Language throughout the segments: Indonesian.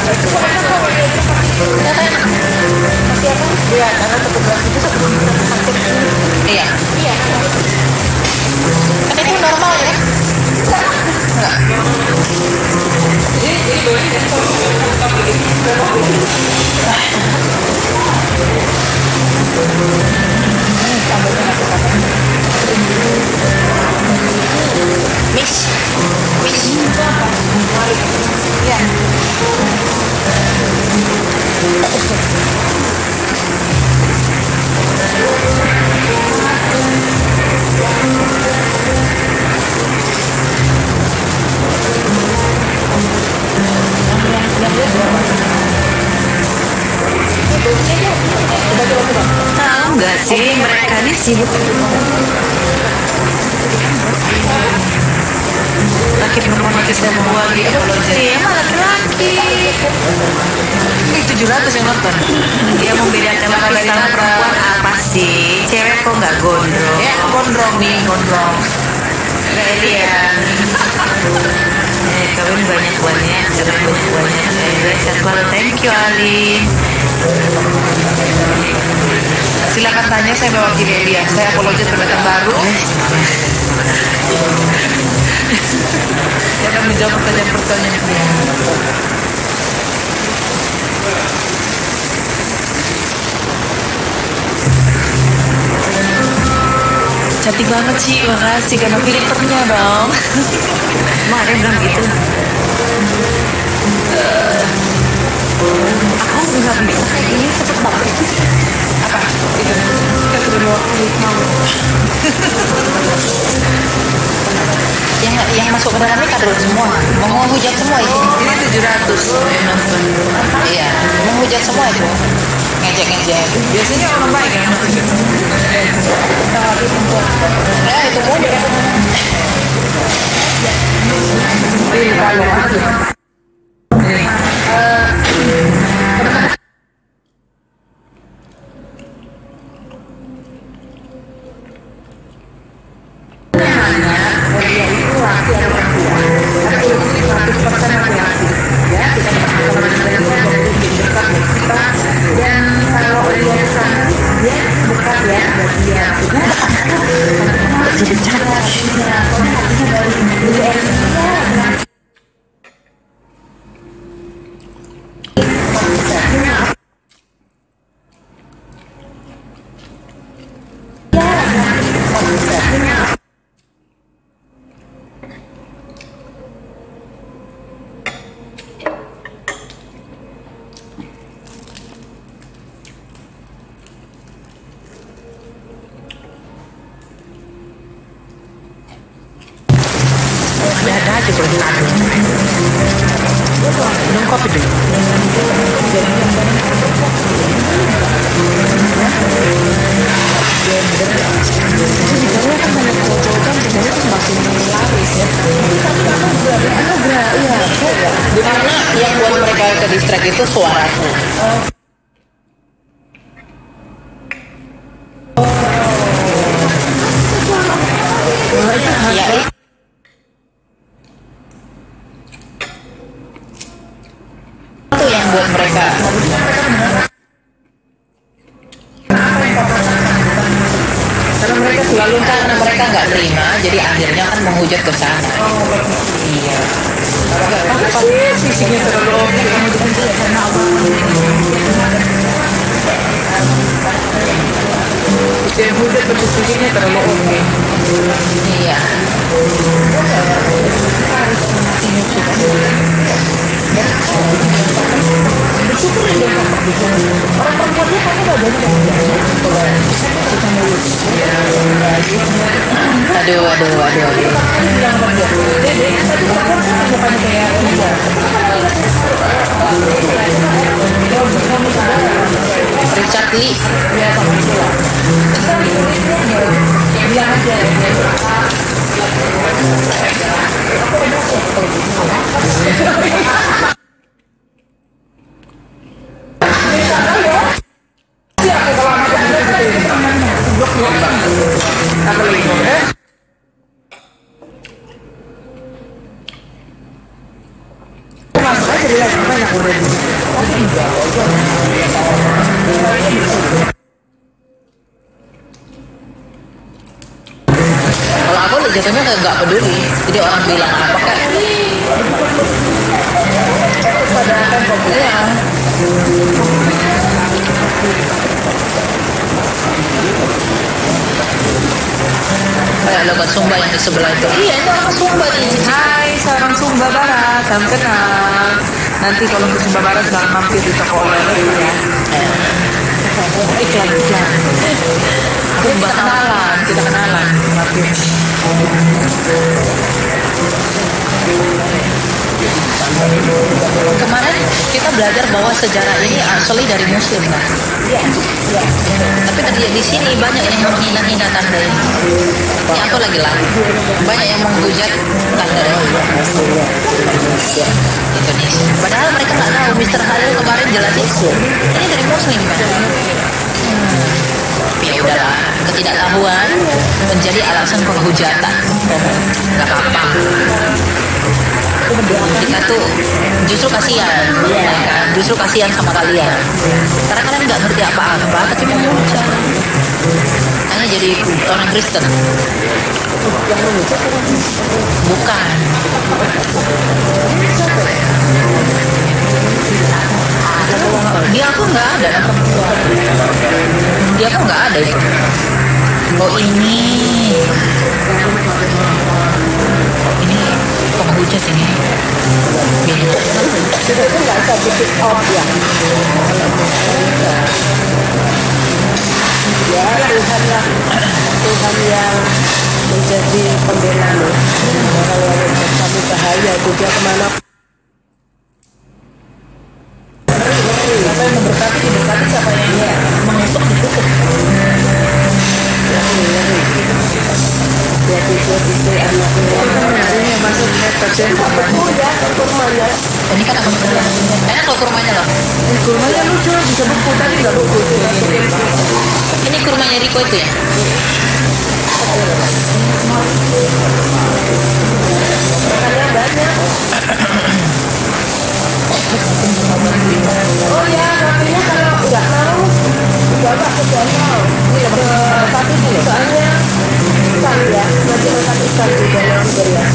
Masih apa? Iya, karena petugas itu sebelum kita sampai ke sini. Iya. Iya. Kan itu normal ya? Enggak. Jadi mix. Ya. Tahu nggak sih mereka ini sibuk. Laki perempuan laki semua gitu. Iya malah laki. Ini 700 yang nonton. Dia membedakan laki sama perempuan apa sih? Cewek kok nggak gondrong? Ya, gondrong nih, gondrong. Nggak Elian. Kawin banyak-banyak, cerai banyak-banyak. Sehat selalu, thank you Ali. Silakan tanya, saya mewakili Elia. Saya apologize pendatang baru. Saya akan menjawab pertanyaan-pertanyaan dia. Cantik banget sih, makasih karena filternya dong. Emang ada yang bilang gitu? Aku nggak bisa kayak gini cepet banget sih. Apa? Itu kita sudah mau. Yang masuk ke dalamnya kadrun semua, menghujat semua itu. Ini 700 yang nonton. Iya, menghujat semua itu. Ngejek-ngejek. Biasanya orang baik ya nonton gitu. Ya itu mudah. Ada aja kalau kado. Minum kopi dulu. Karena yang buat mereka ke distract itu suaraku. Ya, itu yang buat mereka. Karena mereka selalu karena mereka nggak terima, jadi akhirnya kan menghujat ke sana. Iya. Apa sih fisiknya terlalu oke? Yang hujat tapi fisiknya terlalu oke. Iya. Orang perempuannya kamu gak jadi Richard Lee. Bilang aja. Kalau aku jatuhnya nggak peduli. Jadi orang bilang apa kan? Pada ya. Kayak logat Sumba yang di sebelah itu. Iya, itu orang Sumba nih. Hai, seorang Sumba Barat, salam kenal. Nanti kalau ke Sumba Barat jangan mampir di toko oleh-oleh ya. Iklan. Aku kita kenalan. Mampir. Kemarin kita belajar bahwa sejarah ini asli dari Muslim kan? Iya. Tapi di sini banyak yang menghina-hina tanda ini. Ini aku lagi-lagi. Banyak yang menghujat tanda ini. Indonesia. Padahal mereka nggak tahu. Mr. Halil kemarin jelasin ini dari Muslim kan? Ya udahlah, ketidaktahuan menjadi alasan penghujatan. Nggak apa-apa. Kita tuh justru kasihan, ya kan? Justru kasihan sama kalian. Karena kalian nggak ngerti apa-apa, tapi menghujat. Hanya jadi orang Kristen. Bukan. Dia aku nggak ada. Dia aku nggak ada itu. Oh ini penghujat ini. Itu nggak bisa bikin off ya. Ya Tuhan lah, Tuhan yang menjadi pembela loh. Kalau ada kami bahaya itu dia kemana? Siapa yang memberkati siapa yang mengutuk dikutuk. Dia bisa anaknya yang masuk metode kurmanya. Ini kan aku enak loh kurmanya loh. Kurmanya lucu, bisa beku tadi nggak beku. Ini kurmanya Riko itu ya. Makannya banyak. Oh ya, tapi kalau nggak mau coba ke danau. Tapi soalnya ikan ya, masih makan ikan di danau juga ya.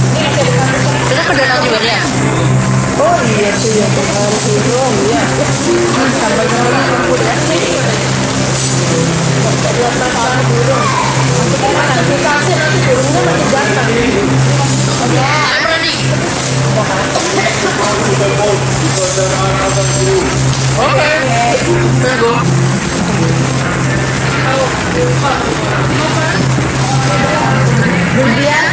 Kita ke danau juga ya. Oh iya tuh ya Tuhan burung ya. Sampai sekarang rumput ya. Lihat masalah burung. Nanti kasih nanti burungnya masih ganteng. Saya berani. Oke. Tunggu. Kemudian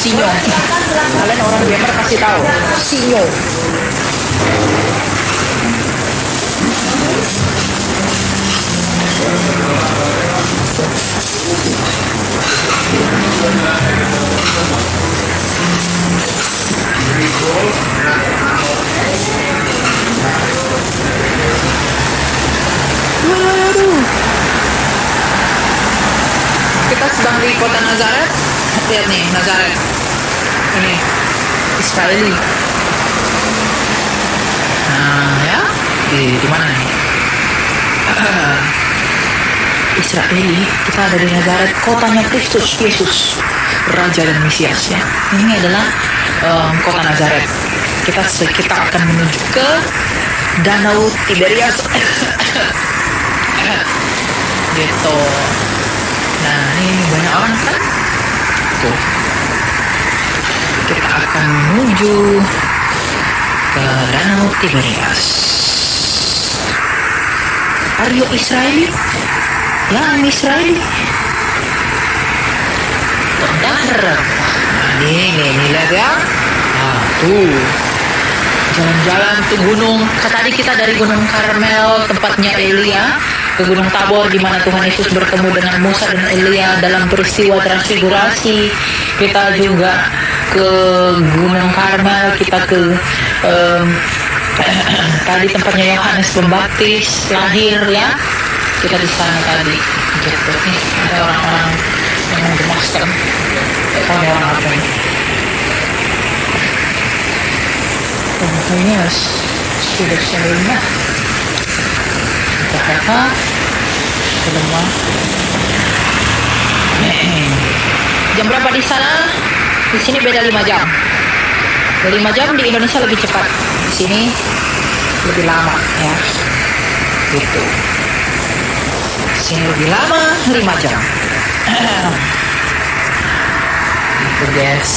Sinyo. Kalian orang gamer kasih tahu. Sinyo. Kita sedang di kota Nazaret. Lihat nih Nazaret. Ini Israeli. Nah ya di mana nih? Israeli. Kita ada di Nazaret, kotanya Kristus Yesus, Raja dan Mesias ya. Ini adalah kota Nazaret. Kita akan menuju ke Danau Tiberias. Gitu. Nah ini banyak orang kan? Tuh. Kita akan menuju ke Danau Tiberias. Are you Israeli? Yang Israeli. Terdahar. Nah, ini lihat ya. Nah, tuh. Jalan-jalan ke gunung. Tadi kita dari Gunung Karmel, tempatnya Elia, ke Gunung Tabor di mana Tuhan Yesus bertemu dengan Musa dan Elia dalam peristiwa transfigurasi. Kita juga ke Gunung Karmel, kita ke Tadi tempatnya Yohanes Pembaptis lahir ya. Kita di sana tadi. Gitu. Nih, ada orang-orang yang menggemaskan. Tahu orang apa ini? Kayaknya sudah selesai. Kata-kata lemah. Jam berapa di sana? Di sini beda 5 jam. 5 jam di Indonesia lebih cepat. Di sini lebih lama ya. Gitu. Di sini lebih lama 5 jam. Gitu guys.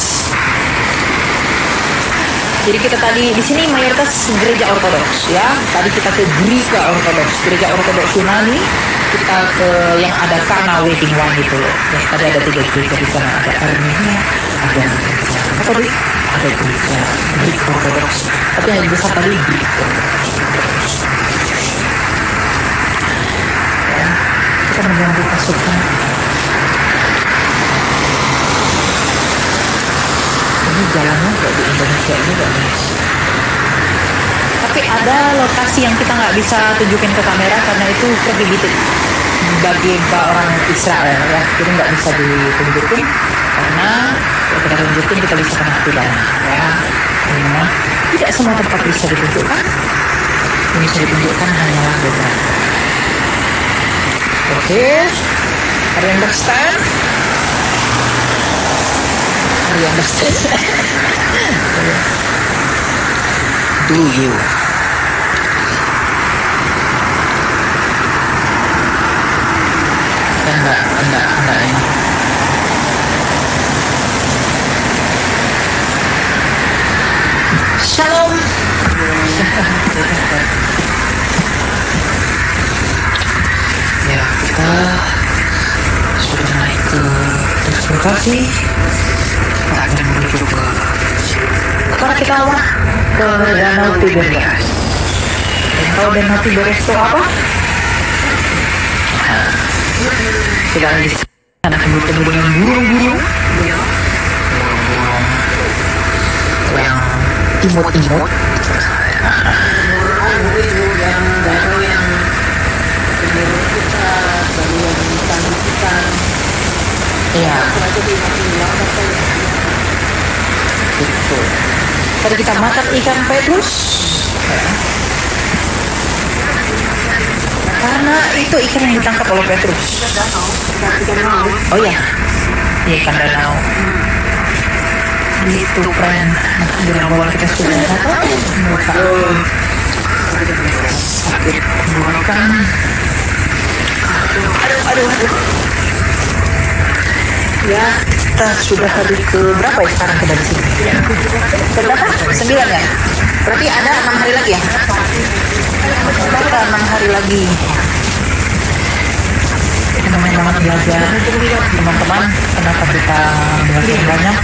Jadi kita tadi di sini mayoritas gereja Ortodoks ya. Tadi kita ke gereja Ortodoks Yunani. Kita ke yang ada Kana Wedding Wine itu loh. Ya, tadi ada 3 gereja di sana. Ada Armenia, ada apa tadi? Ada gereja Greek Ortodoks. Tapi yang besar tadi Greek Ortodoks. Ya, kita menunggu pasukan. Ini jalannya kayak di Indonesia juga guys. Tapi ada lokasi yang kita nggak bisa tunjukin ke kamera karena itu prohibited bagi orang Israel ya. Jadi nggak bisa ditunjukin karena kalau kita tunjukin kita bisa kena pidana ya. Memang tidak semua tempat bisa ditunjukkan. Yang bisa ditunjukkan hanyalah beberapa. Oke, ada yang understand? Do you? Enggak ini. Shalom. Ya, kita sudah naik ke transportasi. Akan menuju ke mana kita mau? Ke Danau Tiberias. Kalau Danau Tiberias itu apa? Kita di sana ketemu dengan burung-burung yang imut-imut. Iya. Gitu. Tadi kita makan ikan Petrus karena itu ikan yang ditangkap oleh Petrus. Oh ya, ikan danau. Itu friend. Nah, kita sudah sakit tenggorokan. Aduh. Ya, kita sudah hari ke berapa ya sekarang kita di sini? Ke berapa? 9 ya? Berarti ada 6 hari lagi ya? Kita 6 hari lagi. Teman-teman belajar, teman-teman, kenapa kita belajar banyak?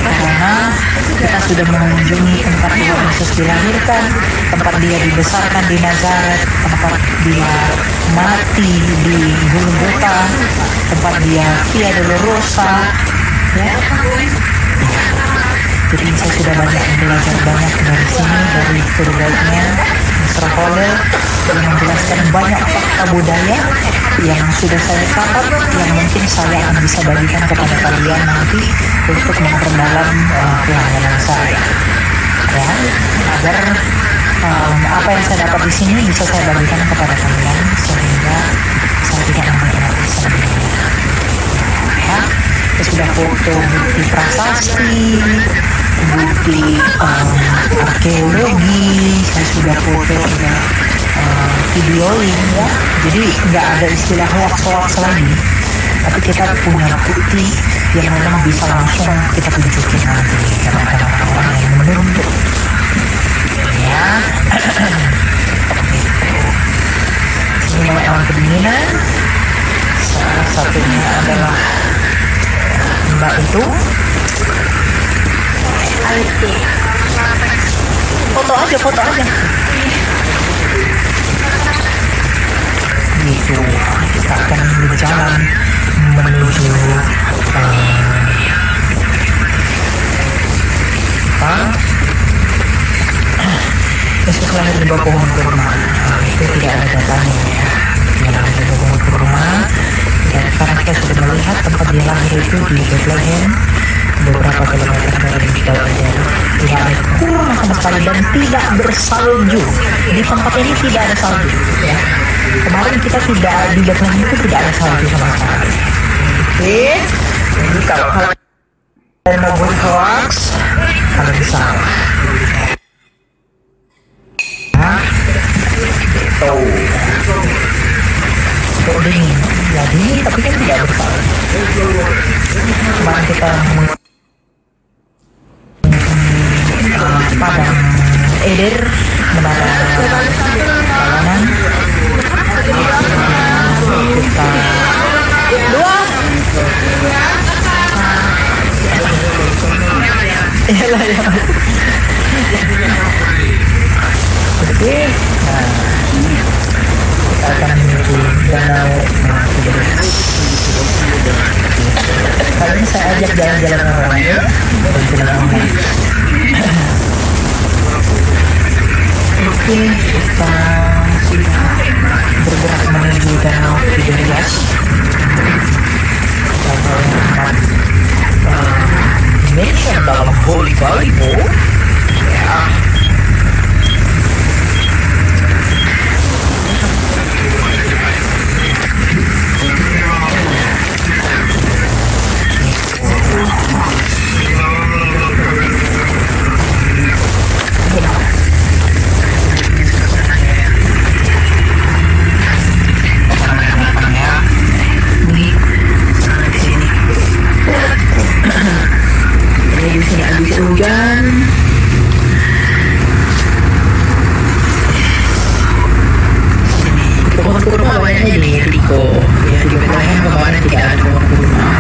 Karena kita sudah mengunjungi tempat Tuhan Yesus dilahirkan, tempat dia dibesarkan di Nazaret, tempat dia mati di Golgota, tempat dia Via Dolorosa, ya. Jadi saya sudah belajar banyak dari sini, dari tour guide-nya Mr. Holel yang menjelaskan banyak fakta budaya yang sudah saya catat, yang mungkin saya akan bisa bagikan kepada kalian nanti untuk memperdalam pelayanan saya, ya, agar apa yang saya dapat di sini bisa saya bagikan kepada kalian sehingga saya tidak menikmati sendiri. Ya, saya sudah foto bukti prasasti, bukti arkeologi, saya sudah foto juga videoin ya. Jadi nggak ada istilah hoax lagi, tapi kita punya bukti yang memang bisa langsung kita tunjukin nanti kepada orang-orang yang menuntut. Ya, ini orang kedinginan. Salah satunya adalah mbak itu. Foto aja. Gitu, kita akan berjalan menuju Yesus lahir di bawah pohon kurma. Itu tidak ada datanya ya. Dia lahir di bawah pohon kurma. Dan sekarang kita sudah melihat tempat dia lahir itu di Bethlehem, beberapa kilometer dari kita saja. Tidak ada kurma sama sekali dan tidak bersalju. Di tempat ini tidak ada salju. Ya. Kemarin kita tidak di Bethlehem itu tidak ada salju sama sekali. Oke. Jadi kalau mau buat hoax, kalau bisa. Kok dingin? Ya dingin tapi kan tidak bersalah. Cuma kita padang Eder menara jalanan kita dua iyalah ya. Oke, nah kita akan menuju danau Tiberias. Kali ini saya ajak jalan-jalan orang ya, dan jalan online. Oke, kita sudah bergerak menuju danau Tiberias. Danau yang mention dalam Holy Bible. Ya. Hujan. Pohon kurma banyaknya di Yeriko. Ya, di Bethlehem kemarin tidak ada pohon kurma.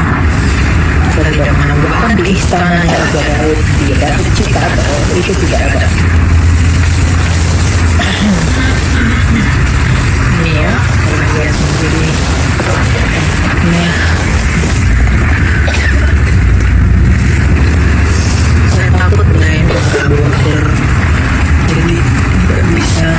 Kita tidak menemukan di istana Raja Daud di Daud Chicago itu tidak ada. Ini ya, kalau lihat sendiri. Ini takut main water, jadi nggak bisa.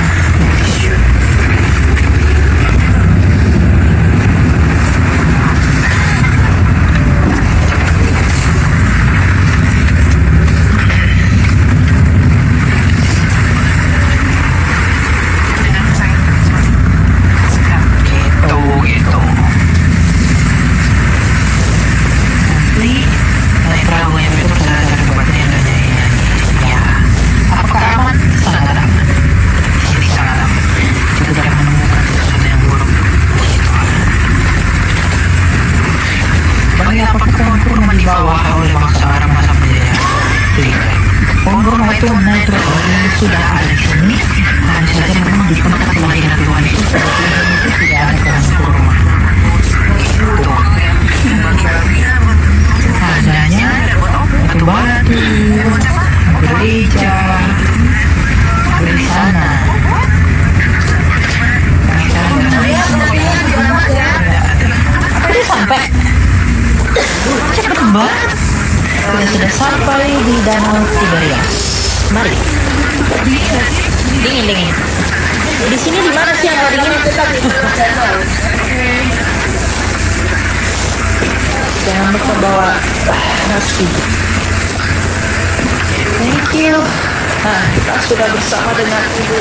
Gitu. Nanti naik perahu yang itu perjalanan buat tendanya ya. Apakah aman? Sangat aman. Ini sangat aman. Kita tidak menemukan sesuatu yang buruk. Bagi apakah pohon kurma di bawah oleh bangsa Arab masa penjajah? Tidak. Pohon kurma itu naik terus sudah ada di sini. Hanya saja memang di tempat kelahiran Tuhan itu tidak ada pohon kurma. Adanya batu-batu, gereja, di sana. Udah sampai. Cepet banget. Kita sudah sampai di danau Tiberias. Mari. Dingin. Di sini di mana sih yang dingin? Jangan lupa bawa nasi. Thank you. Nah, kita sudah bersama dengan Ibu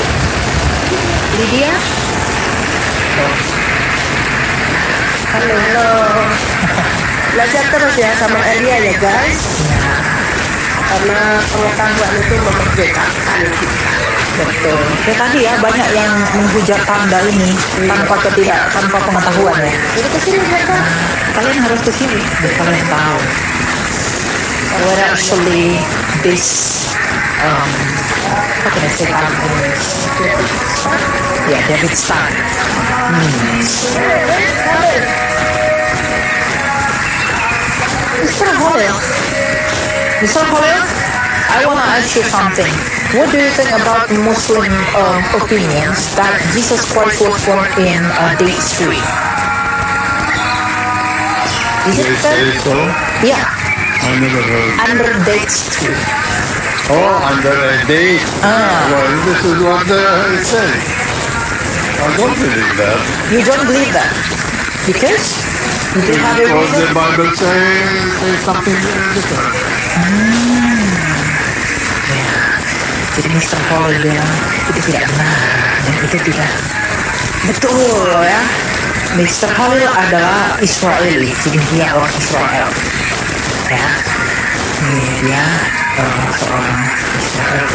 Lydia. Halo. Belajar terus ya sama Elia ya guys. Ya. Karena pengetahuan itu memerdekakan kita. Betul. Ya tadi ya banyak yang menghujat tanda ini tanpa pengetahuan ya. Jadi kesini mereka. Kalian harus kesini. Biar kalian tahu. Where actually this how can I say that? Yeah, David Starr. Mr. Holil, I want to ask you something. What do you think about Muslim opinions that Jesus Christ was born in Date Street? Is it fair? So? Yeah, I never heard. under Date Street. Under a date. Well, this is what it says. I don't believe that. You don't believe that? Because you do have a Because reason? the Bible says something different. Jadi Mr. Paul bilang itu tidak benar dan itu tidak betul ya. Mr. Paul adalah Israeli, jadi dia orang Israel ya. Dia seorang Israel.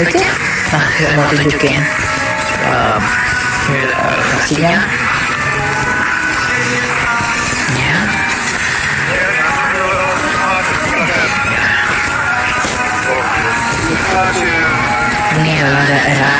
Oke, nah saya mau tunjukin kasihnya ya. Ini adalah daerah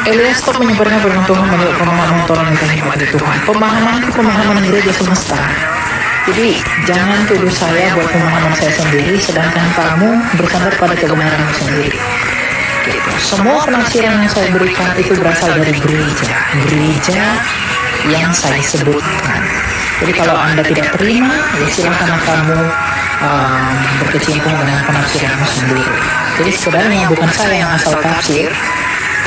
Elias stop menyebarnya firman Tuhan menurut pemahaman tolong minta hikmat dari Tuhan. Pemahaman itu pemahaman gereja semesta. Jadi jangan tuduh saya buat pemahaman saya sendiri, sedangkan kamu bersandar pada kebenaranmu sendiri. Gitu. Semua penafsiran yang saya berikan itu berasal dari gereja yang saya sebutkan. Jadi kalau Anda tidak terima, ya silakan kamu berkecimpung dengan penafsiranmu sendiri. Jadi sebenarnya bukan saya yang asal tafsir,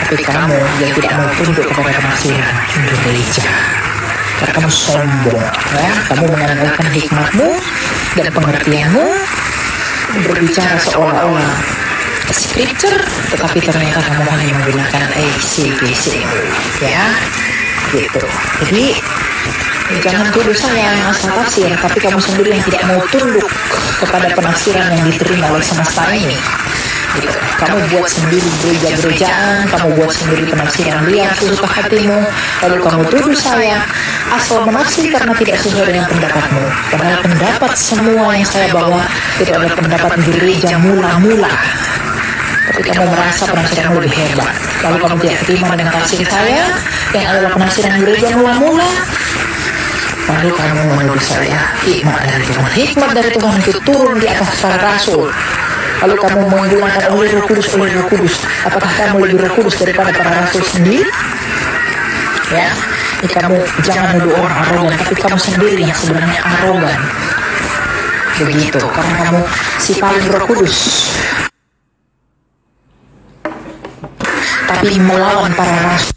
tapi kamu yang tidak mau tunduk kepada penafsiran gereja. Karena kamu sombong, ya. Kamu mengandalkan hikmatmu dan pengertianmu, berbicara seolah-olah scripture, tetapi ternyata kamu hanya menggunakan ACDC, ya, gitu. Jadi jangan tuduh saya yang asal tafsir, tapi kamu sendiri yang tidak mau tunduk kepada penafsiran yang diterima oleh semesta ini. Gitu. Kamu buat sendiri gereja-gerejaan, kamu buat sendiri penafsiran liar sesuka hatimu, lalu kamu tuduh saya asal menafsir karena tidak sesuai dengan pendapatmu. Padahal pendapat semua yang saya bawa itu adalah pendapat gereja mula-mula. Tapi kamu merasa penafsiranmu lebih hebat. Lalu kamu tidak terima dengan tafsir saya yang adalah penafsiran gereja mula-mula. Lalu kamu menuduh saya hikmat dari Tuhan. Hikmat dari Tuhan itu turun di atas para rasul. Lalu kamu menggunakan oleh Roh Kudus. Apakah kamu lebih Roh Kudus daripada para rasul sendiri? Ya, ini kamu jangan nuduh orang arogan, tapi kamu sendiri yang sebenarnya arogan. Begitu, karena kamu si paling Roh Kudus. Tapi melawan para rasul.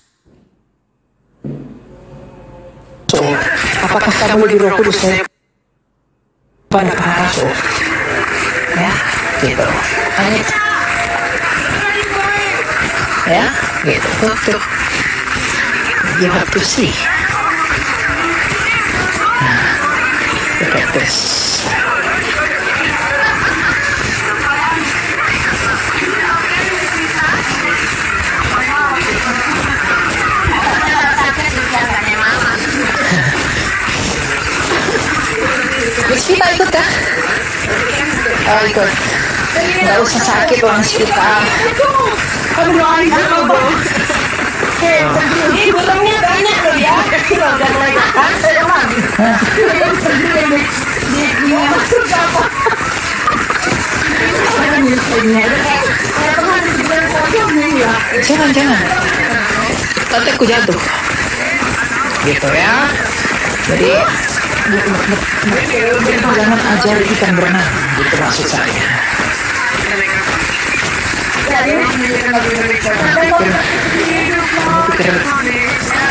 Apakah kamu lebih Roh Kudus daripada para rasul? Ya, gitu. Ya, gitu. Tuh. You have to see. Look at this. Miss Vita ikut kah? Oh ikut. Nggak usah sakit orang Vita. Kamu doain aku dong. Ini gulungnya banyak loh ya. Udah mulai makan. Jangan. Nanti aku jatuh. Gitu ya. Jadi jangan ajar ikan berenang. Gitu maksud saya. Pikir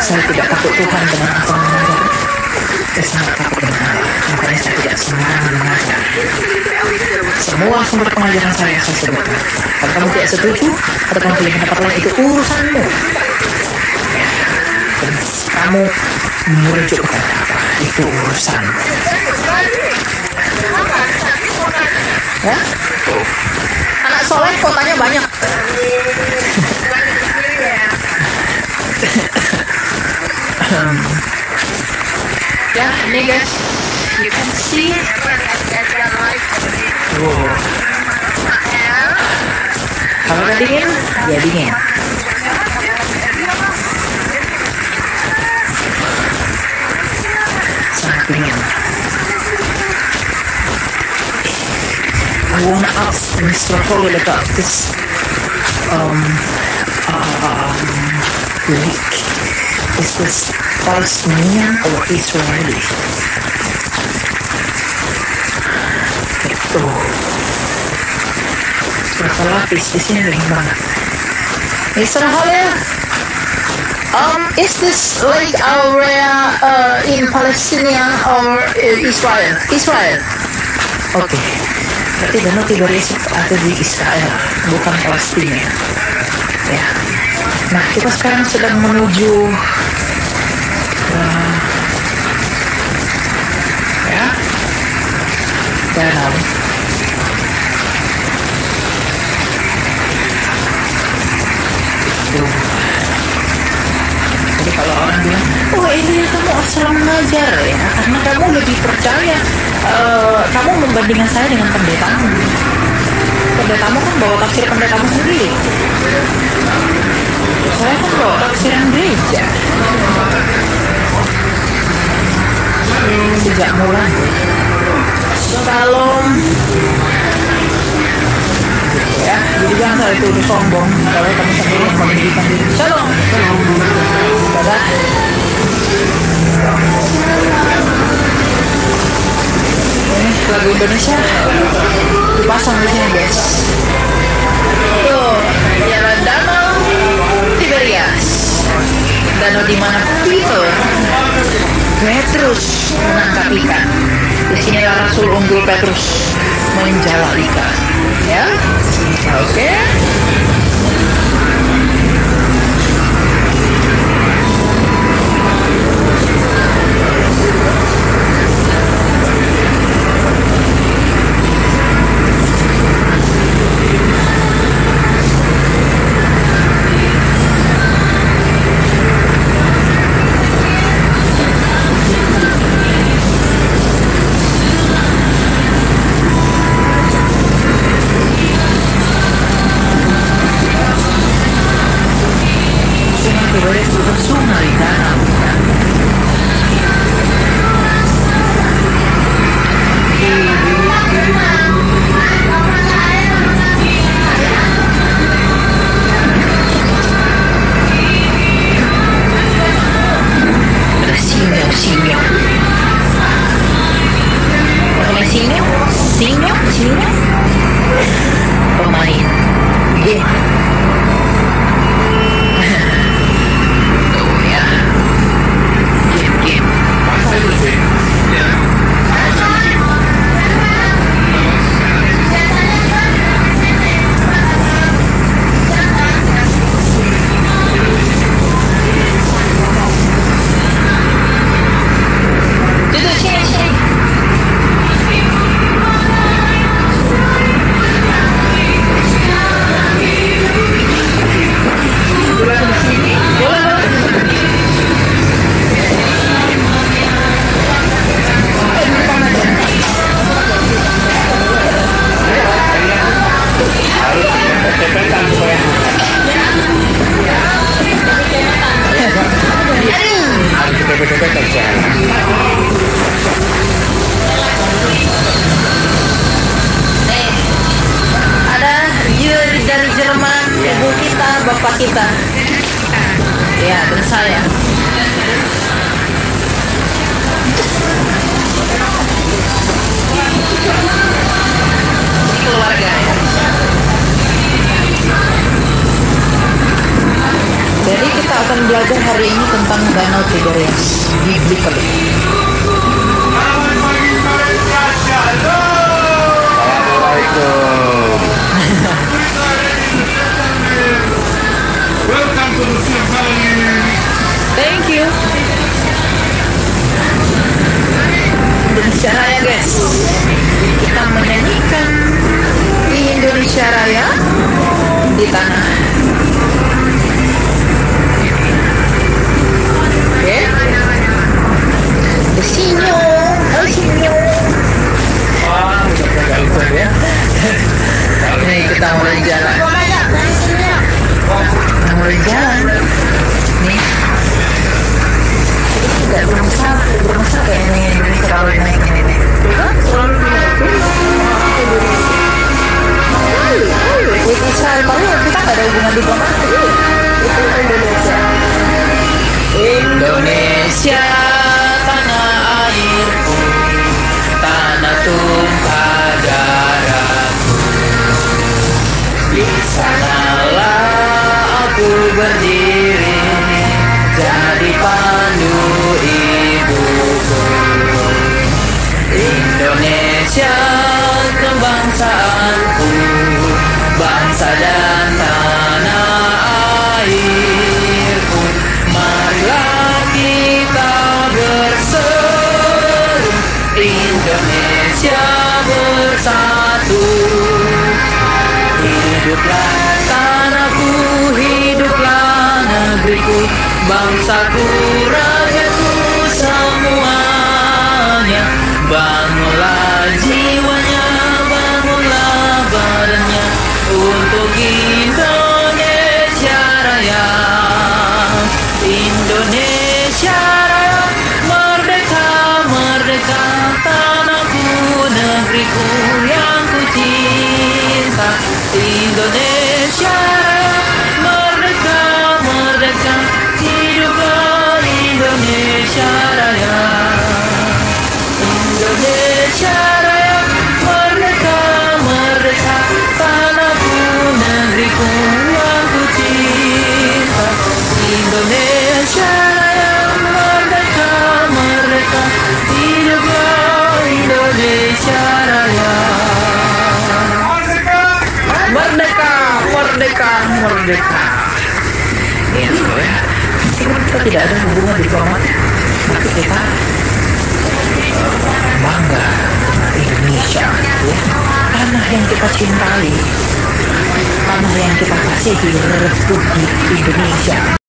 saya tidak takut Tuhan dengan apa yang mengajar. Saya sangat takut dengan Allah. Makanya saya tidak sembarangan mengajar. Semua sumber pengajaran saya sebutkan. Kalau kamu tidak setuju atau kamu pilih pendapat lain, itu urusanmu. Ya. Dan kamu merujuk kepada apa? Itu urusan. Ya. Anak soleh kotanya banyak. Ya, ini guys, you can see. Kalau udah dingin, ya dingin. Sangat dingin. I want to ask Mr. Holly about this Greek? Is this Palestinian or Israeli? Itu. Berapa lapis di sini banyak banget. Israel. Is this like area in Palestine or Israel? Israel. Oke. Berarti Danau Tiberias ada di Israel, bukan Palestina. Ya. Nah, kita sekarang sedang menuju ya danau. Jadi kalau orang bilang, oh ini kamu asal mengajar ya, karena kamu lebih percaya, kamu membandingkan saya dengan pendetamu. Pendetamu kan bawa tafsir pendetamu sendiri. Saya kan bawa tafsiran gereja. Sejak mulai. Shalom. Ya, jadi jangan salah itu udah sombong kalau kamu sendiri yang memiliki diri. Shalom. Dadah. Ini lagu Indonesia dipasang di sini guys. Tuh, jalan danau Tiberias, danau di mana Petrus menangkap ikan. Di sinilah Rasul unggul Petrus menjala ikan. Ya, oke. Sungai danau. Ada sinyo. Pemain sinyo. Pemain game. Dari Jerman, ibu kita, bapak kita, ya, dan saya. Ini keluarga ya. Jadi kita akan belajar hari ini tentang Danau Tiberias, biblically. Welcome to the Symphony. Thank you. Indonesia Raya guys. Kita menyanyikan di Indonesia Raya di tanah. Oke. The sinyo. Wah, udah ikut ya. Nih kita mulai jalan. Kita mulai jalan. Nih. Tidak bermasalah kayak ini Indonesia kalau naik ini. Kan selalu dinaikin. With Israel baru kita nggak ada hubungan diplomatik. Itu Indonesia. Indonesia tanah airku, tanah tumpah darahku. Di sanalah aku berdiri, jadi pandu ibuku. Indonesia kebangsaanku, bangsa dan tanah airku. Marilah kita berseru, Indonesia bersatu. Hiduplah tanahku, hiduplah negeriku, bangsaku, rakyatku semuanya. Bangunlah jiwanya, bangunlah badannya untuk Indonesia Raya. Indonesia Raya, merdeka, merdeka, tanahku, negeriku yang ku cinta. Indonesia Raya, merdeka, merdeka, hiduplah Indonesia Raya. Indonesia Raya, merdeka, merdeka, tanahku, negeriku yang ku cinta. Indonesia Raya, merdeka, merdeka, hiduplah Indonesia Raya. Merdeka, merdeka, merdeka. Ya, kita tidak ada hubungan diplomatik, tapi kita bangga dengan Indonesia, ya. Tanah yang kita cintai, tanah yang kita kasihi, Republik Indonesia.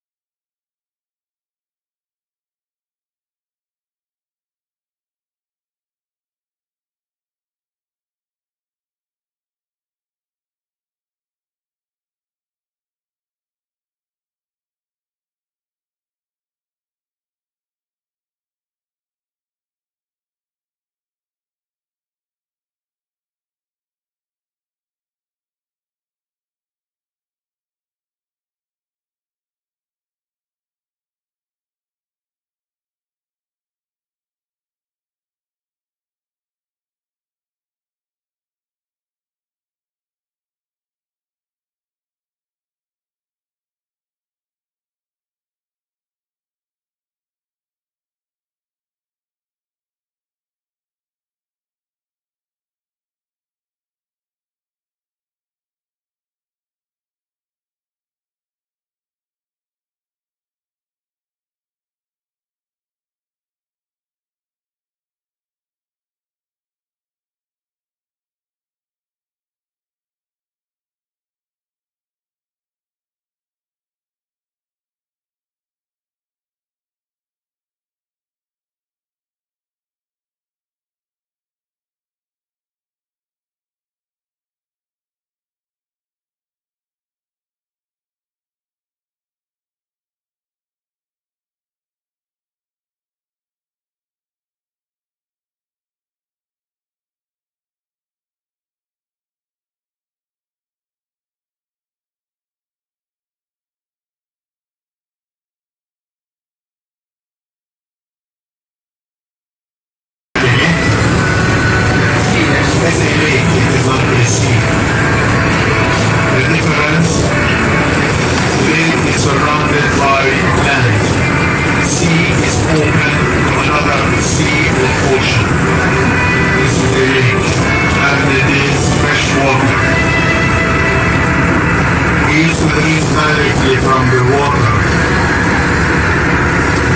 directly from the water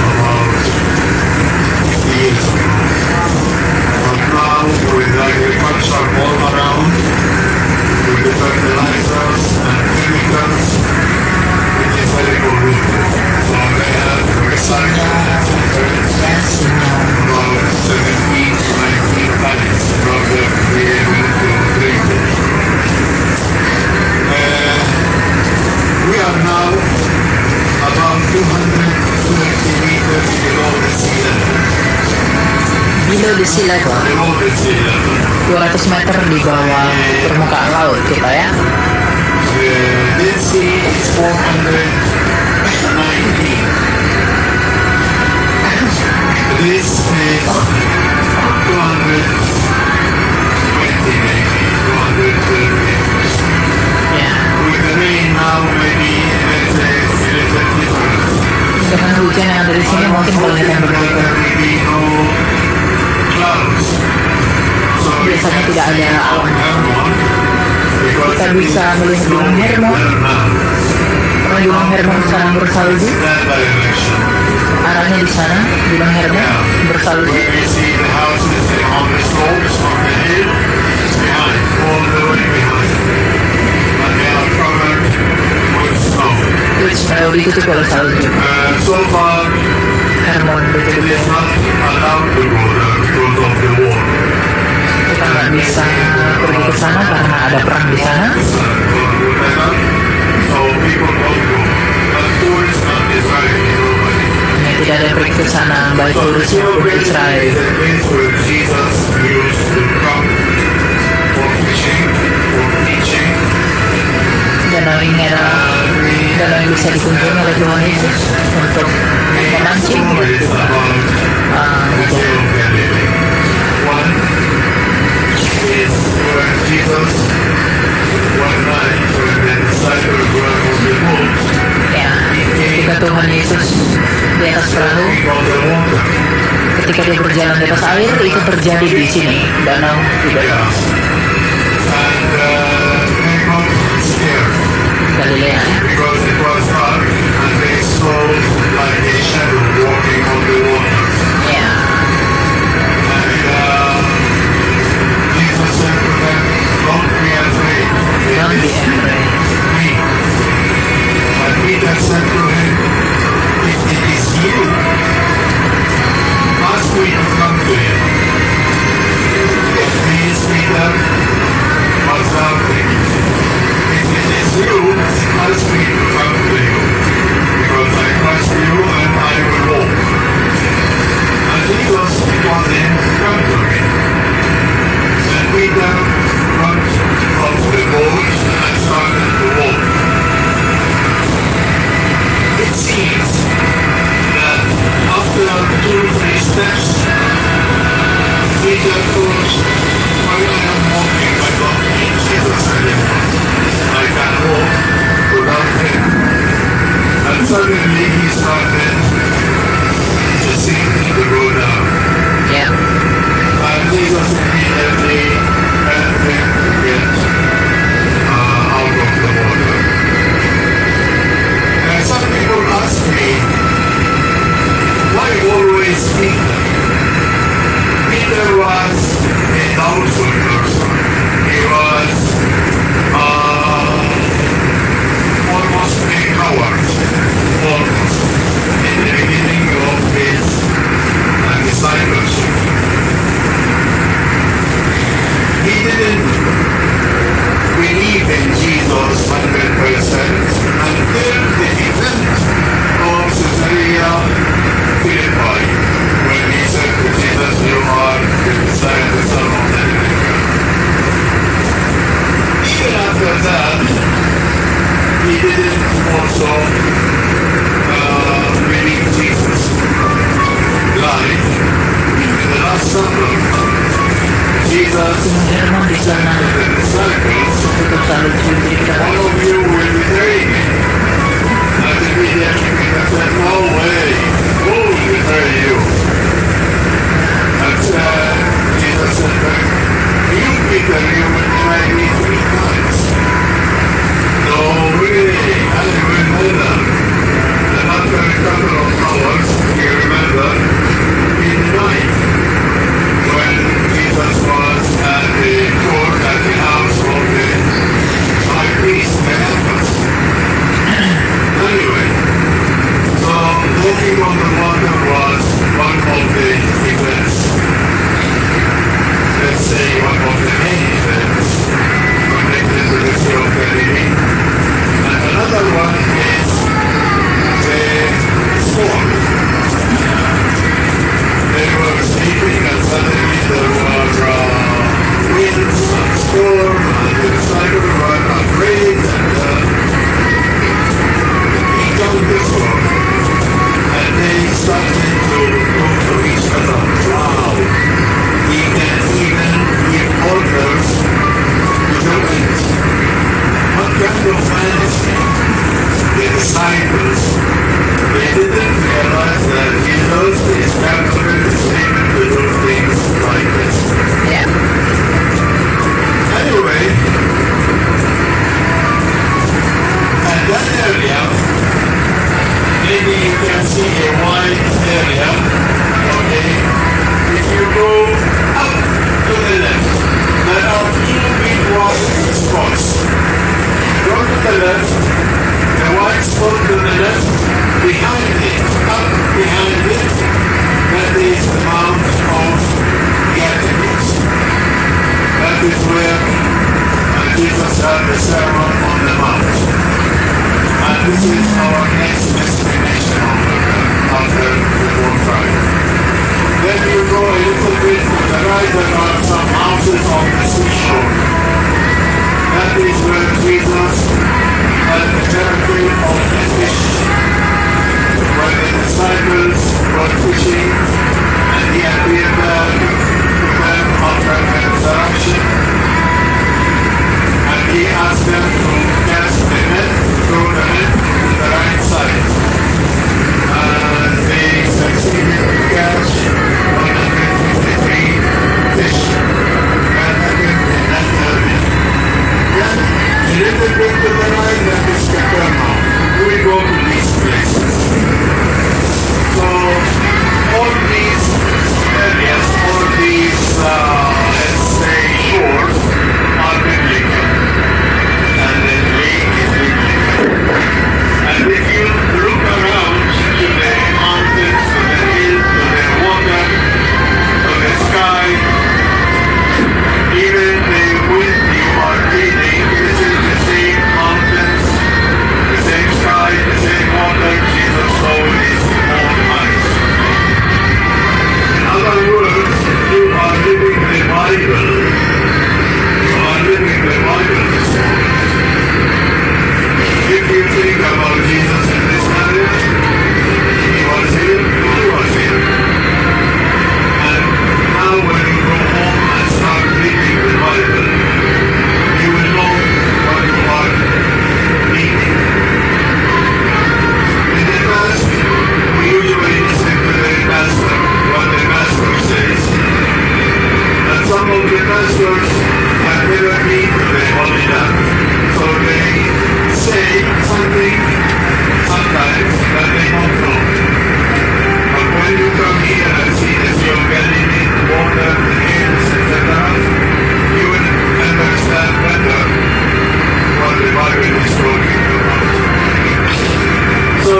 about 50 years ago. But now with agriculture all around, with the fertilizers and chemicals, it is very polluted. So they have recycled about 17 to 19 times rather than be able to drink it. We are now about 230 meters below the sea level. Below the sea level. Below the sea level. 200 meter di bawah permukaan laut kita ya. Dead Sea is 419. This is 220 maybe, 230. Ya. With the rain now maybe let's say a little different. Dengan hujan yang ada di sini mungkin kelihatan berbeda. Biasanya tidak ada awan. Kita bisa melihat Gunung Hermon. Karena Gunung Hermon sekarang bersalju. Arahnya di sana, Gunung Hermon bersalju. Ditutup oleh salju. So far, Hermon it betul-betul. is not allowed to go there because of the war. Kita nggak bisa pergi ke sana karena ada perang di sana. So people don't go. But tourists not Israeli, nobody. Hanya tidak ada pergi ke sana baik So the turis maupun Jordan Israel. is a place where Jesus used to come for fishing, for teaching. Danau ini adalah danau yang bisa dikunjungi oleh Tuhan Yesus untuk memancing. Stories about the Sea of Galilee. One is when Jesus one night when the disciples were on the boat, Ya, ketika Tuhan Yesus di atas perahu, on the water. ketika dia berjalan di atas air, itu terjadi di sini, danau juga Yeah. And they got scared Galilea. because it was dark and they saw like a shadow walking on the water. Ya, And Jesus said to them, "Don't be afraid. don't It be is afraid. me." And Peter said to him, "If it is you, ask me to come to you." Please, Peter was doubting. If it is you, ask me to come to you, because I trust you and I will walk. And Jesus told him, "Come to me." And Peter got off the boat and started to walk. It seems that after 2-3 steps, Peter goes, "Why I am walking, I don't need Jesus anymore. I can walk without him." And suddenly he started to sink, to go down. Ya, And Jesus immediately helped him to get out of the water. And some people ask me, why always Peter? Peter was a doubtful person. He was almost a coward, almost, in the beginning of his discipleship. He didn't believe in Jesus 100% until the event of Caesarea Philippi, when he said to Jesus, "You are the Messiah, the Son of the living God." Even after that, he didn't also believe Jesus. Like in the Last Supper, Jesus Gunung Hermon di sana said to the disciples, tutup salju. Jadi kita "All of you will betray me." And immediately Peter said, "No way, who will betray you?" And Jesus said back, "You, Peter, you will deny me 3 times." "No way, I will never." And after a couple of hours, you remember, he denied when Jesus was at the court at the house of the high priest Caiaphas. Anyway, so walking on the water was one of the events. Let's say one of the main events connected to the Sea of Galilee. And another one is the storm. They were sleeping and suddenly there were winds and storm and the disciples were afraid and the Sermon on the Mount. And this is our next destination after the war time. Then you go a little bit to the right, there are some houses on the seashore. That is where Jesus had the miracle of the fish, where the disciples were fishing, and he appeared there to them after the resurrection. And he asked them to cast the net, throw the net to the right side. And they succeeded to catch 153 fish. That happened in that area. Then, a little bit to the right, that is Capernaum. We go to these places. So, all these areas, all these, let's say, shores are biblical. And the lake is biblical. And if you look around to the mountains, to the hill, to the water, to the sky, even the wind you are breathing, this is the same mountains, the same sky, the same water Jesus saw with his own eyes. In other words, you are living the Bible. You are living the Bible this morning. If you think about Jesus in this marriage, he was here, you was here. And now when you go home and start reading the Bible, you will know what you are reading. In the past, we usually listen to the pastor, what the pastor says. And some of the pastors have never been to the Holy Land. So they say something sometimes that they don't know. But when you come here and see the Sea of Galilee, the water, the hills, etc., you will understand better what the Bible is talking about. So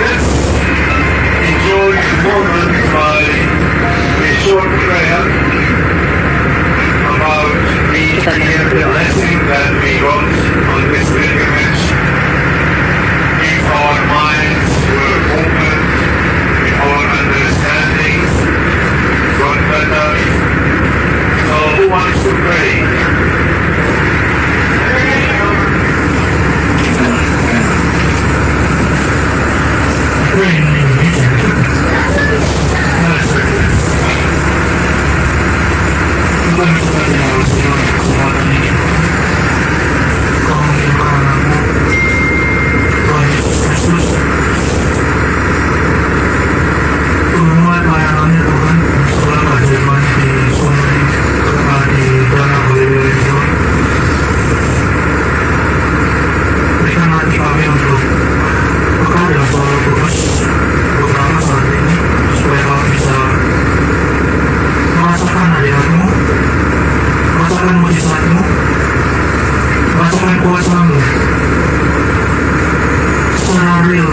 let's enjoy the moment by a short prayer about being here, the blessing that we got on this pilgrimage. If our minds were open, if our understanding got better. So who wants to pray? Tuhan kita tidak Señor kesempatan ini Kau mengirimkan anakmu Tuhan Yesus Kristus untuk memulai pelayanannya Tuhan setelah keajaiban di sungai di danau Galilea Tuhan. Berikan hati kami untuk bekal dalam soal Kudus beberapa saat ini supaya kami bisa merasakan hadiratmu, merasakan mujizatmu, merasakan kuasamu secara real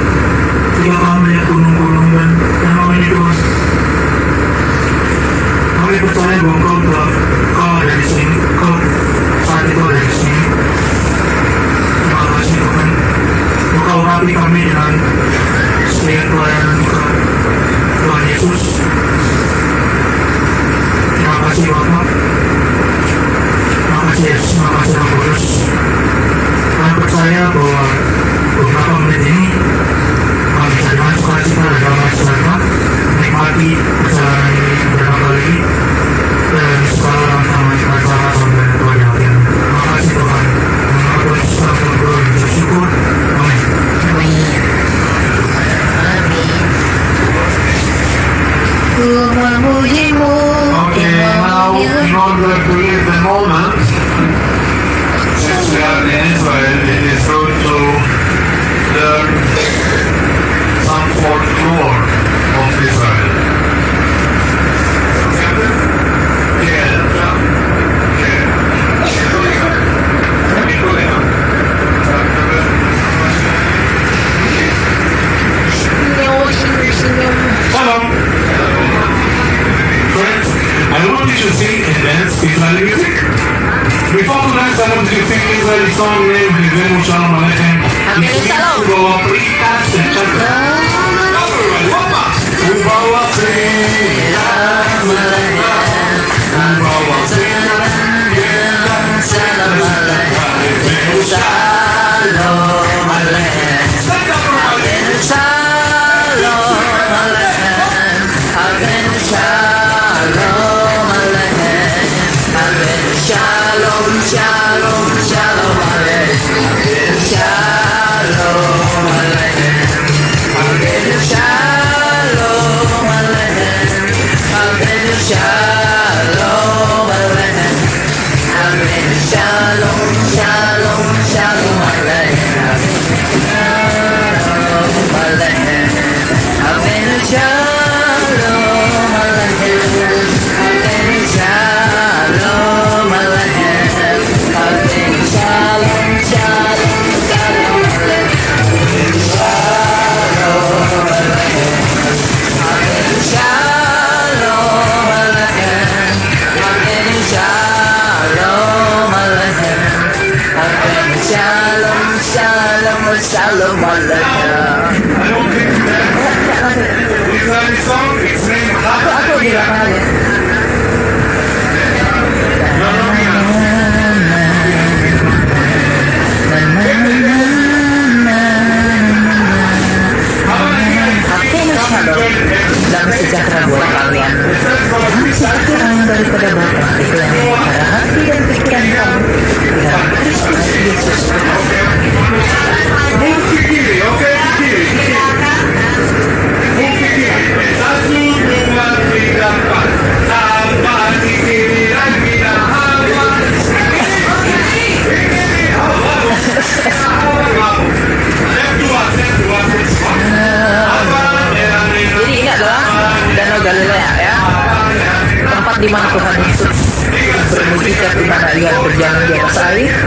ketika kami melihat gunung-gunung dan danau ini Tuhan. Kami percaya bahwa Kau ada di sini, Kau saat itu ada di sini. Terima kasih Tuhan, Kau urapi kami dengan setiap pelayanan Tuhan Yesus. Terima kasih Bapak, terima kasih Yesus, terima kasih Roh Kudus. Kami percaya bahwa beberapa menit ini kami bisa dengan sukacita dan damai sejahtera menikmati perjalanan ini beberapa kali dan segala rangkaian acara sampai pada akhir. Terima kasih Tuhan. Terima kasih Tuhan berdoa dan bersyukur. Amin. Ku memujimu. Okay, now in order to live the moment, since we are in Israel, it is good to learn some folklore of Israel. Friends, I want you to see a dance Israeli music. Before tonight, I want to sing Israeli song named Hizenu Shalom Aleichem. Hizenu Shalom. Ubawa Prika Shechaka. Ubawa Prika Ubawa Prika Shalom Aleichem. Shalom Aleichem. Shalom Aleichem, Avenu Shalom Aleichem, Avenu Shalom, Shalom, Shalom Aleichem, Avenu Shalom Aleichem, Avenu Shalom Aleichem, Avenu Shalom Aleichem, Avenu Shalom, Shalom, Shalom Aleichem, Avenu Shalom Aleichem, Avenu Shalom Aleichem, Avenu Shalom, Shalom, Shalom Aleichem, Avenu Shalom Aleichem, Avenu Shalom Aleichem, Avenu Shalom, Shalom, Shalom Aleichem. Israeli song, it's named Aku di lapangan ya. Avenu Shalom, damai sejahtera buat kalian. Damai sejahtera yang daripada Bapa, itu yang pada hati dan pikiran kamu di dalam Kristus Yesus. Jadi ini adalah Danau Galilea ya, tempat di mana Tuhan Yesus bermujizat, di mana Ia berjalan di atas air.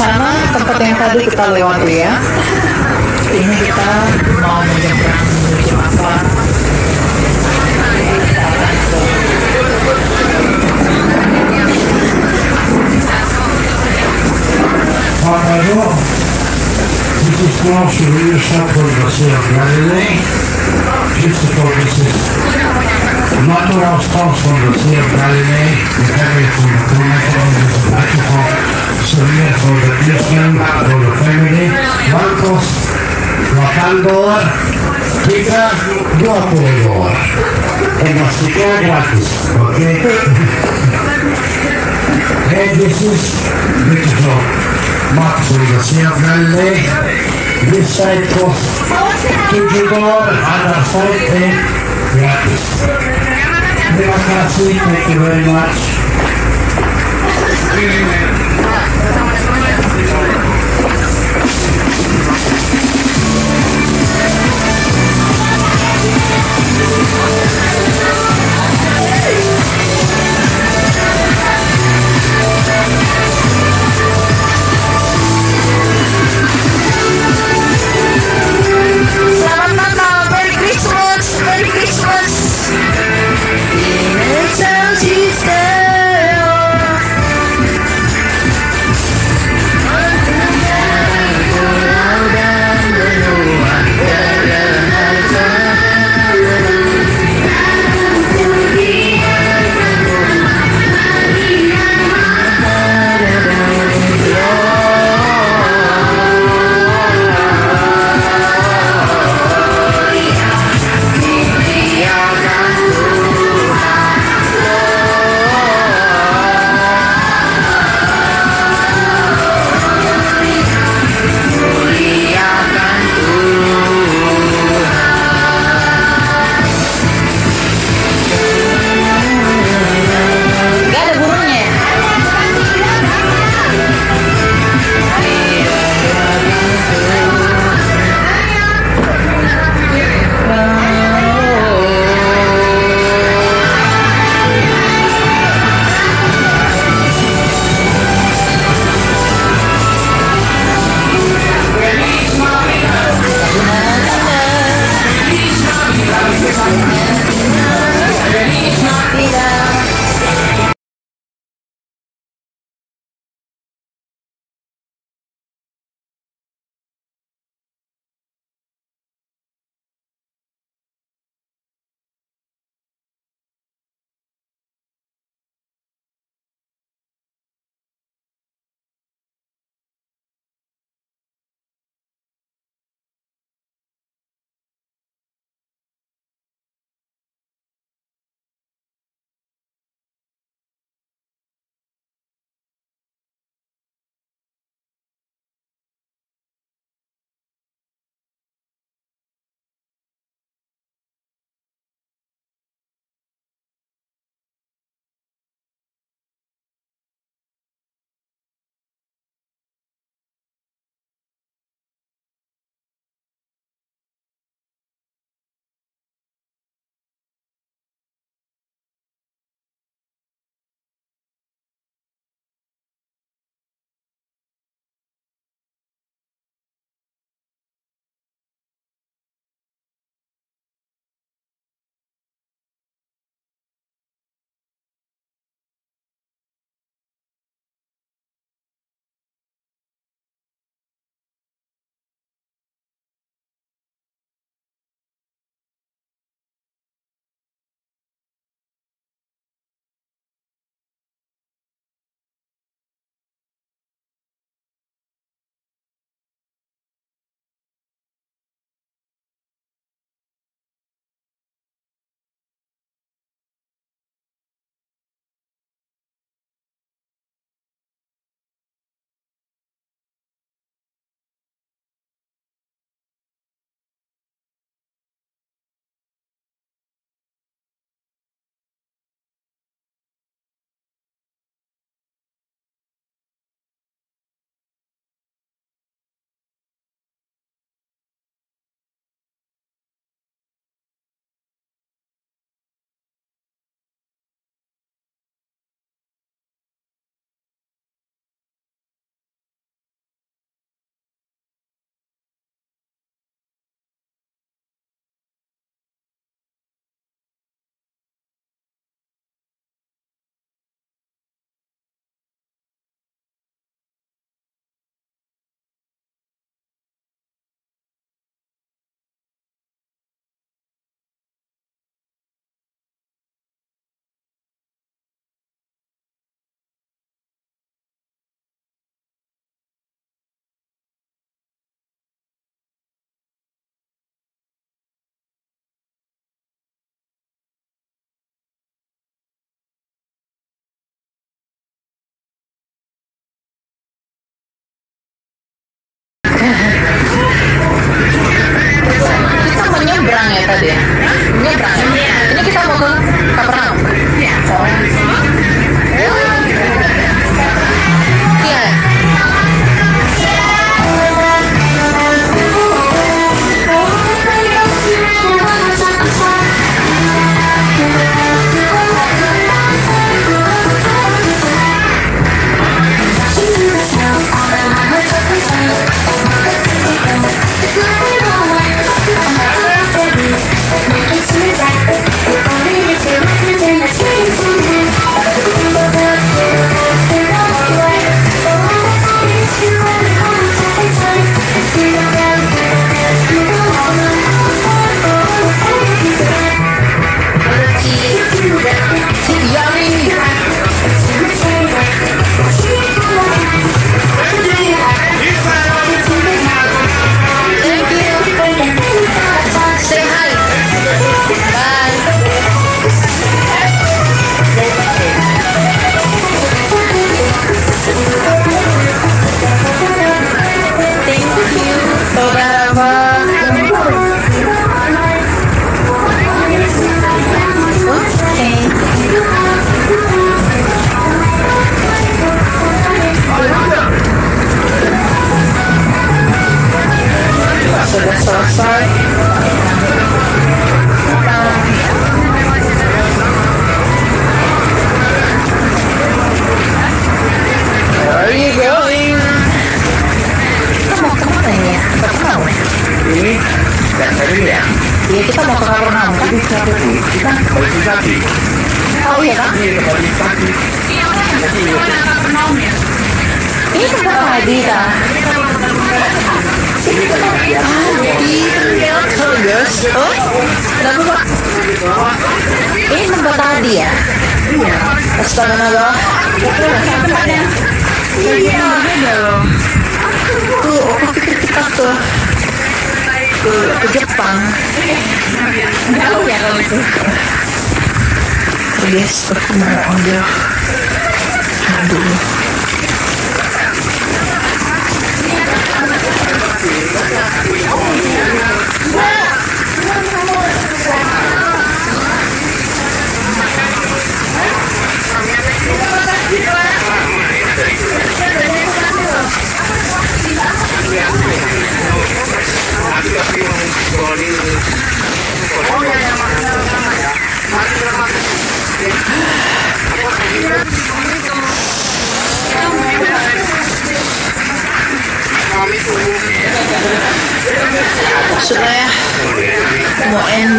sana, tempat yang tadi kita lewati ya. Ini kita mau menyeberang menuju apa? However, this is close to the central of the Sea of Galilee. Beautiful, this is natural stones from the Sea of Galilee. We carry it from the Tomato. This is beautiful souvenir for the Christian, for the family. Marcos, $2 pizza, $2. And mastico gratis, okay? And this is beautiful map for the Sea of Galilee. This side costs $2, other side gratis. Terima kasih, thank you very much. Selamat Natal, Merry Christmas, Merry Christmas. Kita menyeberang ya tadi ya? Menyeberang ya? Ini kita mau ke Kapernaum? Iya. Iya. Sudah selesai. Where are you going? Kita mau kemana ya? Kapernaum. Ini dan tadi ya. Iya, kita mau ke Kapernaum kan? Kita balik lagi. Oh iya kan? Ini balik lagi. Ini tempat Hadi kan? Guys. Oh, kenapa Pak? Ini tempat tadi ya? Iya. Astaga. Iya. Tuh, aku pikir kita ke Jepang. Jauh ya kalau itu. Guys, aku mau ambil. Aduh. Sudah ya, mau end.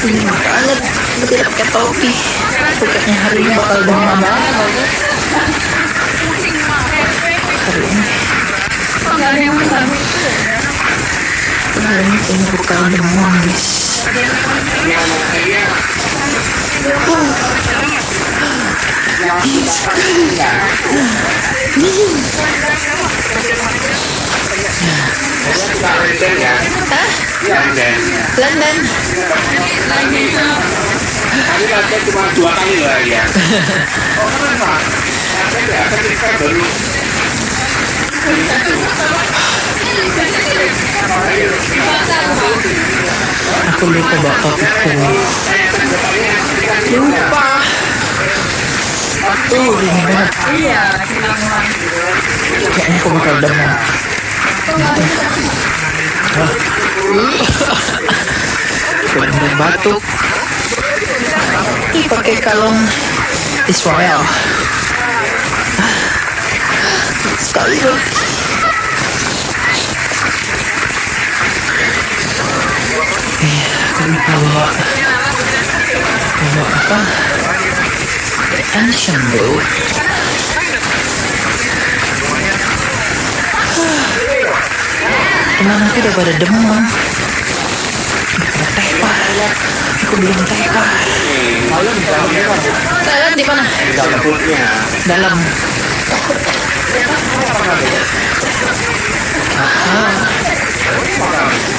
Ini banget, tidak pakai topi. Pokoknya hari ini bakal demam banget. Hari ini kayaknya bakal demam guys. London. Tapi latihan cuma 2 kali lah ya. Oh kenapa? Latihan ketika baru. Aku lupa bawa topiku. Lupa. Ini banget. Kayaknya aku bakal demam. Bener batuk. Ih, pakai kalung Israel. Sekali lagi. Aku lupa bawa apa? Ancient boat. Teman aku udah pada demam. Tepar. Aku belum tepar. Kalian di mana? Dalam.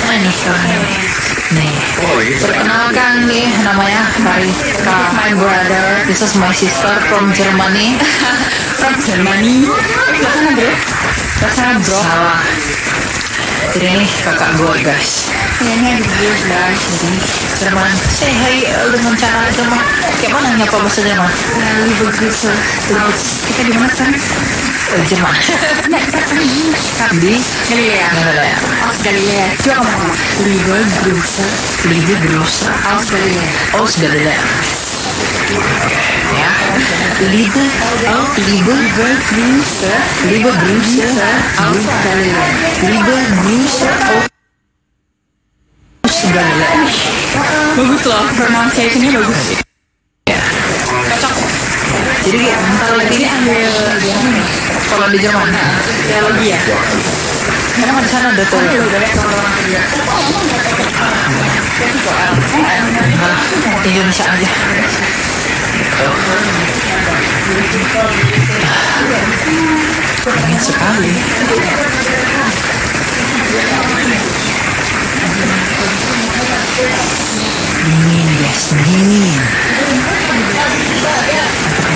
Nah, ini kalian. Nih, perkenalkan nih namanya Marika. This is my brother. This is my sister from Germany. From Germany. Mana bro? Salah. Jadi ini kakak gue guys. Ini guys. Jadi Jerman. Say hi dengan cara Jerman. Kayak mana nyapa bahasa Jerman? Liebe Grüße. Kita di mana sekarang? Jerman. Di Galilea. Galilea. Aus Galilea. Coba kamu ngomong. Liebe Grüße. Liebe Grüße Aus Galilea. aus Galilea. Ya. Liebe Grüße. Grüße Aus Galilea. Liebe Grüße aus Galilea. Bagus loh, pronunciation-nya bagus. Cocok. Jadi bentar lagi Ini ambil kalau di Jerman. teologi ya. Karena di sana ada tuh. Indonesia aja. Dingin sekali. Dingin guys, dingin.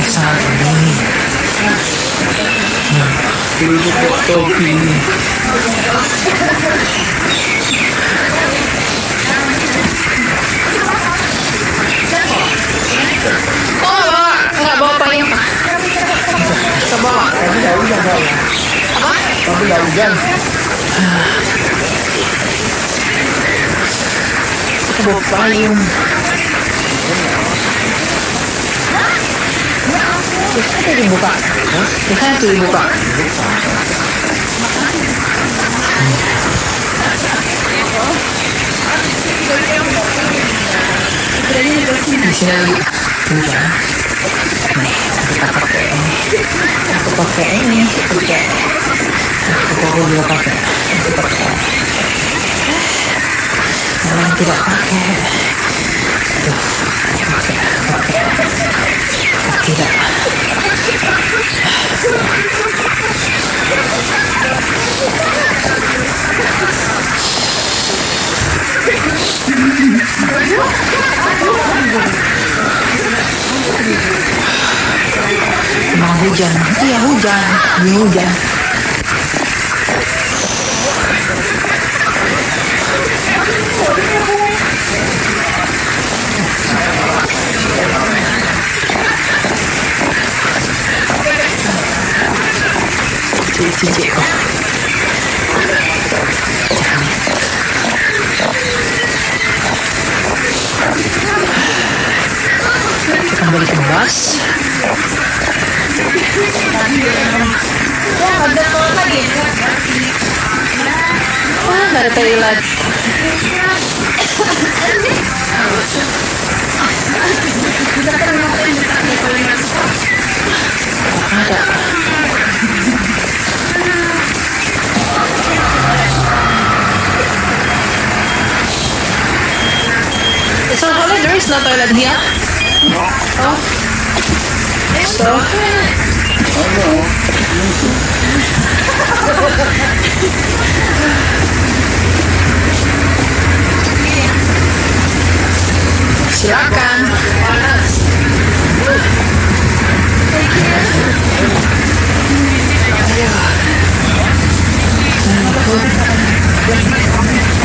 Sangat dingin. Topi. Kok nggak bawa payung pak? Kita bawa. Tapi nggak hujan. Kita bawa payung. Bisa dibuka? Bisa tuh dibuka. Di sini lagi hujan. Nih, kita pakai ini. Aku pakai ini. Aku juga pakai. Yang tidak pakai. Tuh, pakai. Tidak. Emang hujan. Iya hujan. Ini hujan. Cici. Kita kembali ke bus. Wah, nggak ada toilet. Ada. So Holly, there is no toilet here. Oh. So. Silakan.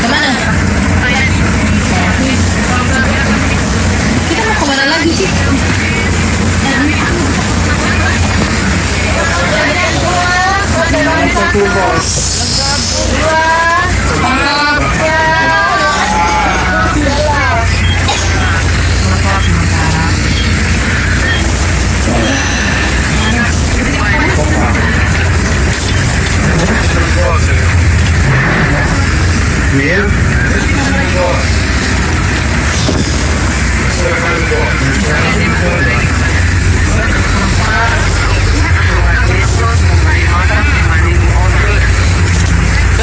Kemana? Kita mau kemana lagi sih?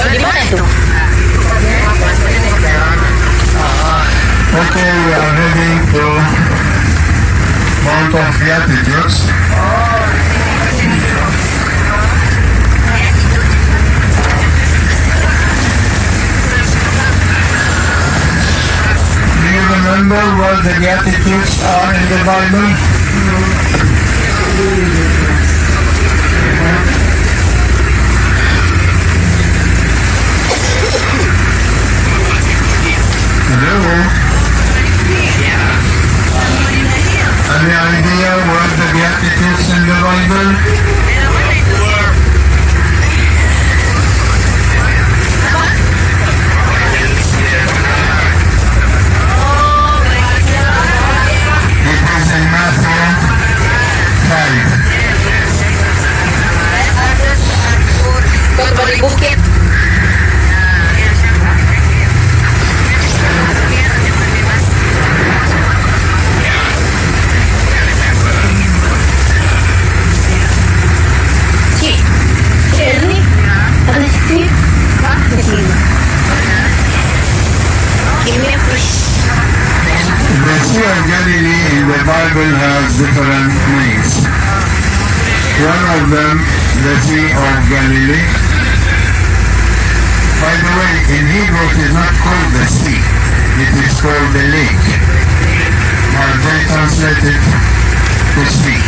Gimana itu? Okay, we are heading to Mount of Beatitudes. Do you remember what the Beatitudes are in the Bible? Bible has different names. One of them, the Sea of Galilee. By the way, in Hebrew it is not called the sea, it is called the lake. But they translated to sea,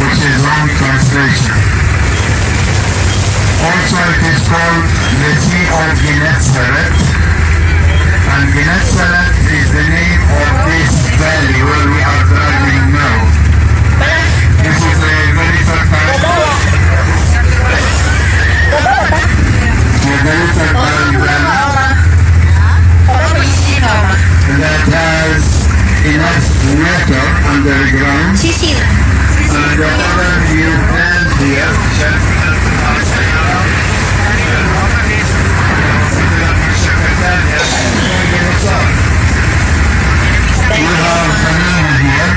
which is wrong translation. Also it is called the Sea of Gennesaret, and Gennesaret is the name of this valley where we are driving now. This is a very fertile valley. A very fertile valley that has enough water underground. And whatever you plant here, we have banana here,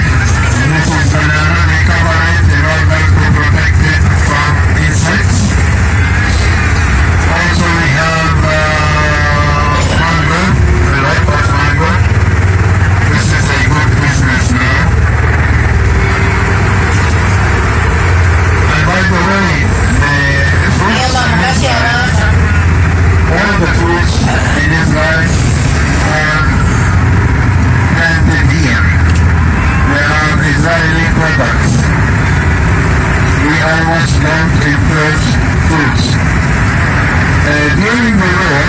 and this is banana. They cover it in order to protect it from insects. Also we have mango, a lot of mango. This is a good business now. And by the way, the fruits all the fruits in this life are planted here. They are Israeli products. We almost don't import fruits. During the war,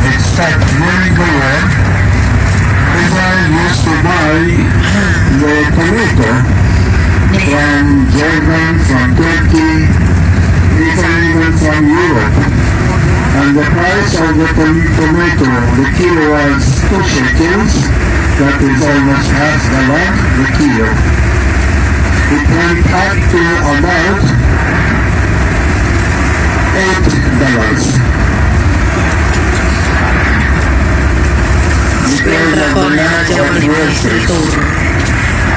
it stopped during the war, Israel used to buy the tomato from Jordan, from Turkey, even from Europe. And the price of the tomato, the kilo was 2 shekels, that is almost half the kilo. It went up to about $8. Because of the lack of workers.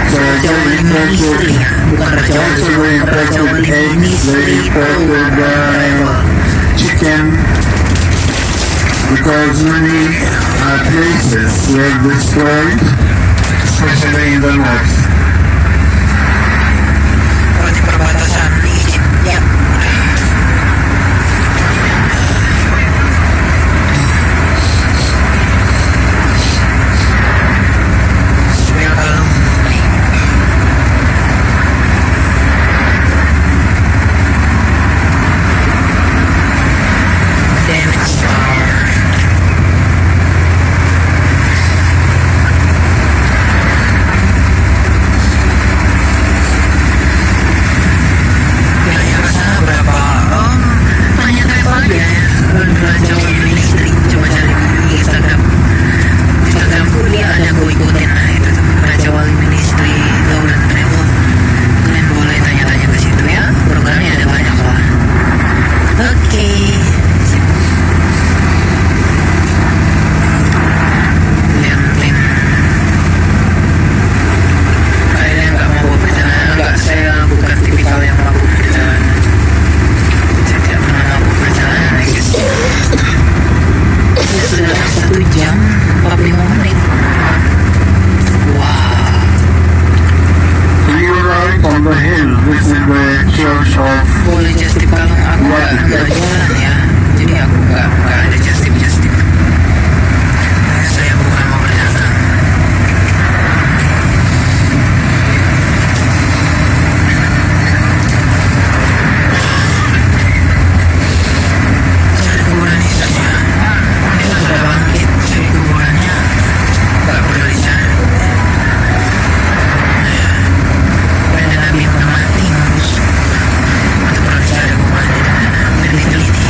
So they imported, also they imported eggs, they imported chicken, because many places were destroyed, especially in the north. Di perbatasan Egypt. Ya. Boleh just kalau aku nggak jualan ya, jadi aku nggak ada just tip. Saya bukan mau berdagang. Cari kuburan Yesusnya, Yesus sudah bangkit. Cari kuburannya, nggak perlu dicari. Banyak nabi yang pernah mati, mampus. Untuk percaya kuburannya dengan teliti-teliti.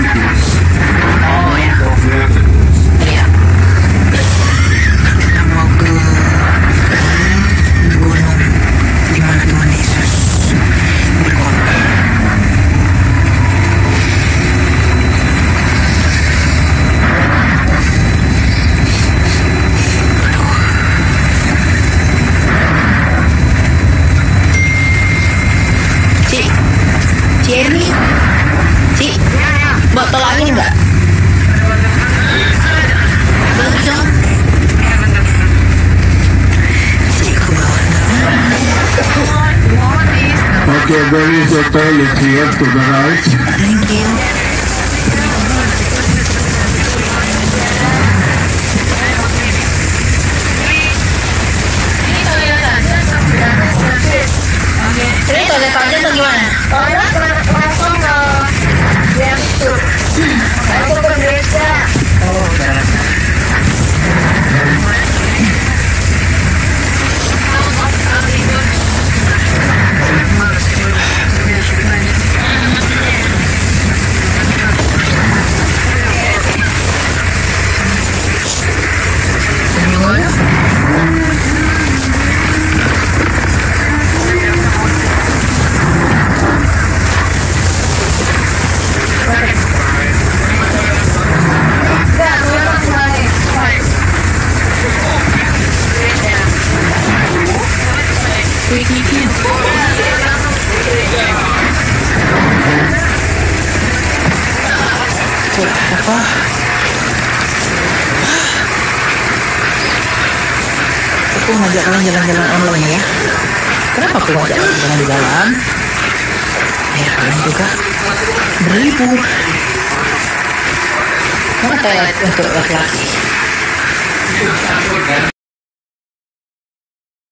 tickets Oh ya. of heaven. Iya. Kita mau ke gunung di mana Tuhan Yesus berkorban. Cik, Cherry, Cik, botol angin nggak? Bagi dong. Cik, ke bawah. Okay, there is a toilet here to the right. Thank you. Ini toilet aja atau gimana? Langsung ke yang itu. Langsung ke gereja. Apa? Aku ngajak kalian jalan-jalan online ya. Kenapa aku ngajak kalian jalan-jalan? Ya kalian juga berlibur. Mana toilet untuk laki-laki?